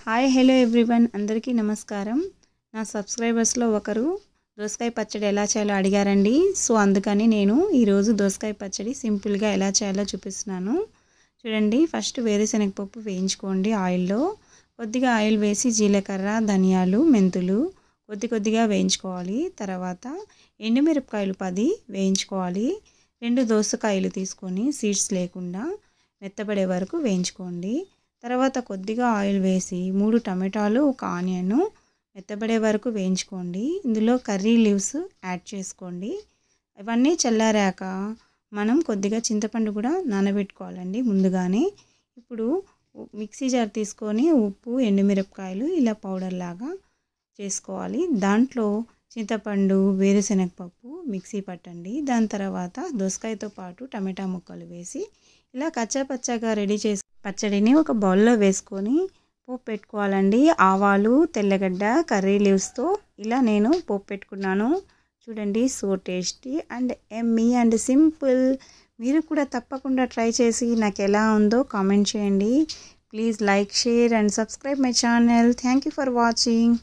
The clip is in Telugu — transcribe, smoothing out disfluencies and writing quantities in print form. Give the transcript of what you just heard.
హాయ్ హలో ఎవ్రీవన్, అందరికీ నమస్కారం. నా సబ్స్క్రైబర్స్లో ఒకరు దోసకాయ పచ్చడి ఎలా చేయాలో అడిగారండి. సో అందుకని నేను ఈరోజు దోసకాయ పచ్చడి సింపుల్గా ఎలా చేయాలో చూపిస్తున్నాను. చూడండి, ఫస్ట్ వేరుశనగపప్పు వేయించుకోండి. ఆయిల్లో కొద్దిగా ఆయిల్ వేసి జీలకర్ర, ధనియాలు, మెంతులు కొద్దిగా వేయించుకోవాలి. తర్వాత ఎండుమిరపకాయలు 10 వేయించుకోవాలి. 2 దోసకాయలు తీసుకొని సీడ్స్ లేకుండా మెత్తబడే వరకు వేయించుకోండి. తర్వాత కొద్దిగా ఆయిల్ వేసి 3 టమాటాలు, 1 ఆనియన్ మెత్తబడే వరకు వేయించుకోండి. ఇందులో కర్రీ లీవ్స్ యాడ్ చేసుకోండి. ఇవన్నీ చల్లారాక మనం కొద్దిగా చింతపండు కూడా నానబెట్టుకోవాలండి ముందుగానే. ఇప్పుడు మిక్సీ జార్ తీసుకొని ఉప్పు, ఎండుమిరపకాయలు ఇలా పౌడర్ లాగా చేసుకోవాలి. దాంట్లో చింతపండు, వేరుశనగపప్పు మిక్సీ పట్టండి. దాని తర్వాత దోసకాయతో పాటు టమాటా ముక్కలు వేసి ఇలా కచ్చాపచ్చాగా రెడీ చేసి పచ్చడిని ఒక బౌల్లో వేసుకొని పోపు పెట్టుకోవాలండి. ఆవాలు, తెల్లగడ్డ, కర్రీ లీవ్స్తో ఇలా నేను పోపు పెట్టుకున్నాను. చూడండి, so tasty and Emmy and simple. మీరు కూడా తప్పకుండా ట్రై చేసి నాకు ఎలా ఉందో కామెంట్ చేయండి. Please like, share and subscribe my channel. Thank you for watching.